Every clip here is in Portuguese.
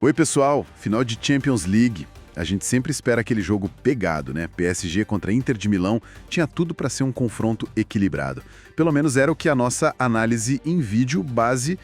Oi, pessoal. Final de Champions League. A gente sempre espera aquele jogo pegado, né? PSG contra Inter de Milão tinha tudo para ser um confronto equilibrado. Pelo menos era o que a nossa análise em vídeo base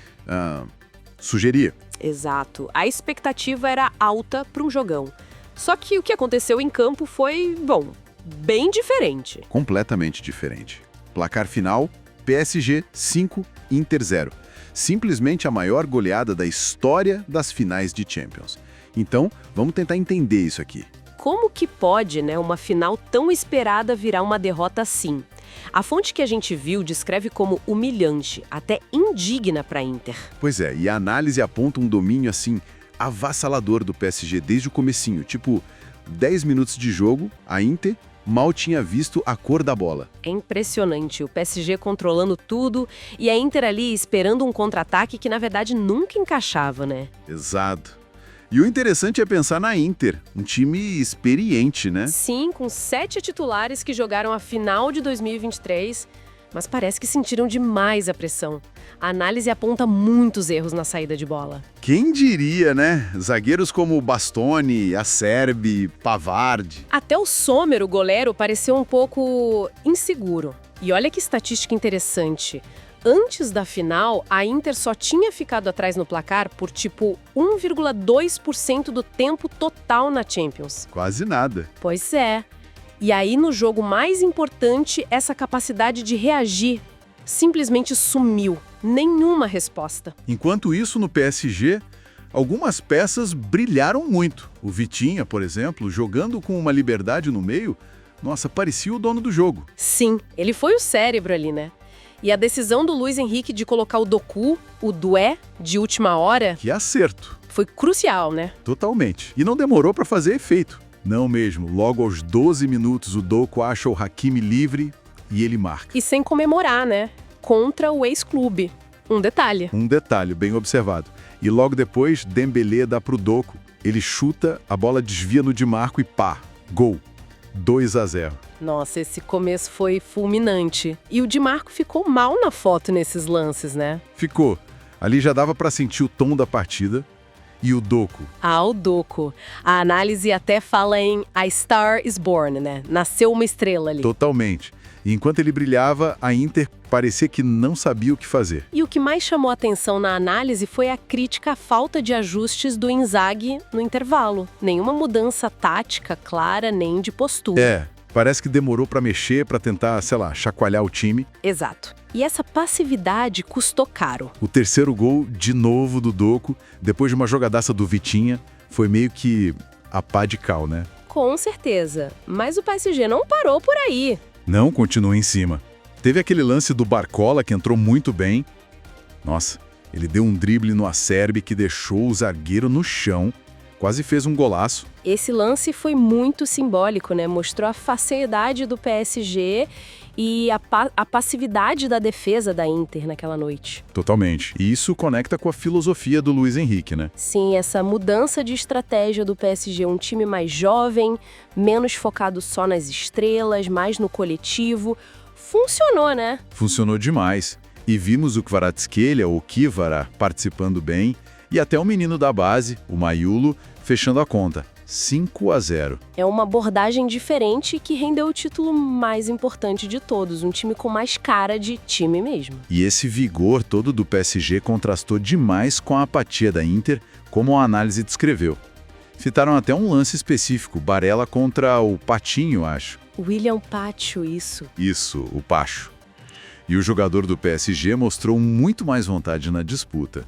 sugeria. Exato. A expectativa era alta para um jogão. Só que o que aconteceu em campo foi, bom, bem diferente. Completamente diferente. Placar final, PSG 5, Inter 0. Simplesmente a maior goleada da história das finais de Champions. Então, vamos tentar entender isso aqui. Como que pode, uma final tão esperada virar uma derrota assim? A fonte que a gente viu descreve como humilhante, até indigna para a Inter. Pois é, e a análise aponta um domínio assim avassalador do PSG desde o comecinho, tipo 10 minutos de jogo, a Inter mal tinha visto a cor da bola. É impressionante, o PSG controlando tudo e a Inter ali esperando um contra-ataque que na verdade nunca encaixava, né? Exato. E o interessante é pensar na Inter, um time experiente, né? Sim, com 7 titulares que jogaram a final de 2023, mas parece que sentiram demais a pressão. A análise aponta muitos erros na saída de bola. Quem diria, né? Zagueiros como Bastoni, Acerbi, Pavard. Até o Sommer, o goleiro, pareceu um pouco inseguro. E olha que estatística interessante. Antes da final, a Inter só tinha ficado atrás no placar por 1,2% do tempo total na Champions. Quase nada. Pois é. E aí, no jogo mais importante, essa capacidade de reagir simplesmente sumiu. Nenhuma resposta. Enquanto isso, no PSG, algumas peças brilharam muito. O Vitinha, por exemplo, jogando com uma liberdade no meio, nossa, parecia o dono do jogo. Sim, ele foi o cérebro ali, né? E a decisão do Luiz Henrique de colocar o Doku, o Doué, de última hora... Que acerto. Foi crucial, né? Totalmente. E não demorou para fazer efeito. Não mesmo. Logo aos 12 minutos, o Doku acha o Hakimi livre e ele marca. E sem comemorar, né? Contra o ex-clube. Um detalhe. Um detalhe, bem observado. E logo depois, Dembélé dá pro Doku. Ele chuta, a bola desvia no Di Marco e pá, gol. 2-0. Nossa, esse começo foi fulminante. E o Di Marco ficou mal na foto nesses lances, né? Ficou. Ali já dava para sentir o tom da partida. E o Doku? Ah, o Doku. A análise até fala em A Star is Born, né? Nasceu uma estrela ali. Totalmente. E enquanto ele brilhava, a Inter parecia que não sabia o que fazer. E o que mais chamou a atenção na análise foi a crítica à falta de ajustes do Inzaghi no intervalo. Nenhuma mudança tática clara, nem de postura. Parece que demorou para mexer, para tentar, chacoalhar o time. Exato. E essa passividade custou caro. O terceiro gol, de novo, do Doku, depois de uma jogadaça do Vitinha, foi meio que a pá de cal, né? Com certeza. Mas o PSG não parou por aí. Não, continuou em cima. Teve aquele lance do Barcola que entrou muito bem. Nossa, ele deu um drible no Acerbi que deixou o zagueiro no chão. Quase fez um golaço. Esse lance foi muito simbólico, né? Mostrou a facilidade do PSG e a passividade da defesa da Inter naquela noite. Totalmente. E isso conecta com a filosofia do Luiz Henrique, né? Sim, essa mudança de estratégia do PSG, um time mais jovem, menos focado só nas estrelas, mais no coletivo. Funcionou, né? Funcionou demais. E vimos o Kvaratskhelia, ou Kvara, participando bem, e até o menino da base, o Mayulo, fechando a conta. 5-0. É uma abordagem diferente que rendeu o título mais importante de todos, um time com mais cara de time mesmo. E esse vigor todo do PSG contrastou demais com a apatia da Inter, como a análise descreveu. Citaram até um lance específico, Barella contra o Patinho, acho. William Pacho, isso. Isso, o Pacho. E o jogador do PSG mostrou muito mais vontade na disputa.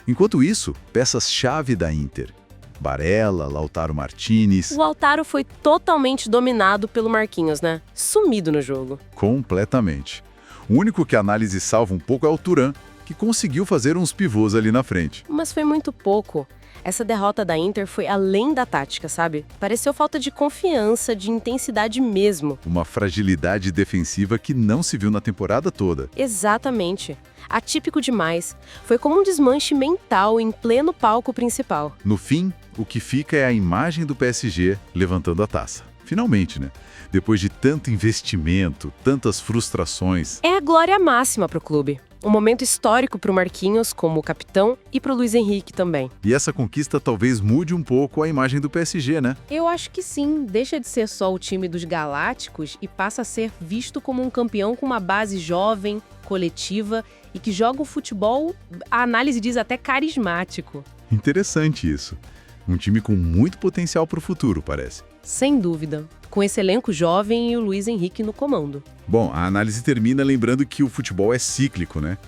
Enquanto isso, peças-chave da Inter. Barella, Lautaro Martinez... O Lautaro foi totalmente dominado pelo Marquinhos, né? Sumido no jogo. Completamente. O único que a análise salva um pouco é o Thuram, que conseguiu fazer uns pivôs ali na frente. Mas foi muito pouco. Essa derrota da Inter foi além da tática, sabe? Pareceu falta de confiança, de intensidade mesmo. Uma fragilidade defensiva que não se viu na temporada toda. Exatamente. Atípico demais. Foi como um desmanche mental em pleno palco principal. No fim, o que fica é a imagem do PSG levantando a taça. Finalmente, né? Depois de tanto investimento, tantas frustrações. É a glória máxima pro clube. Um momento histórico para o Marquinhos como capitão e para o Luiz Henrique também. E essa conquista talvez mude um pouco a imagem do PSG, né? Eu acho que sim, deixa de ser só o time dos galácticos e passa a ser visto como um campeão com uma base jovem, coletiva e que joga um futebol, a análise diz até carismático. Interessante isso. Um time com muito potencial para o futuro, parece. Sem dúvida, com esse elenco jovem e o Luiz Henrique no comando. Bom, a análise termina lembrando que o futebol é cíclico, né?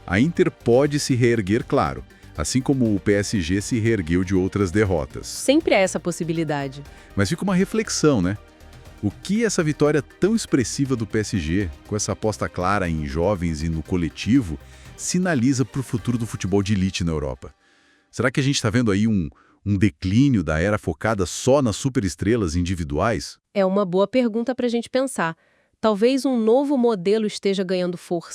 A Inter pode se reerguer, claro, assim como o PSG se reergueu de outras derrotas. Sempre há essa possibilidade. Mas fica uma reflexão, né? O que essa vitória tão expressiva do PSG, com essa aposta clara em jovens e no coletivo, sinaliza para o futuro do futebol de elite na Europa? Será que a gente está vendo aí um declínio da era focada só nas superestrelas individuais? É uma boa pergunta para a gente pensar. Talvez um novo modelo esteja ganhando força.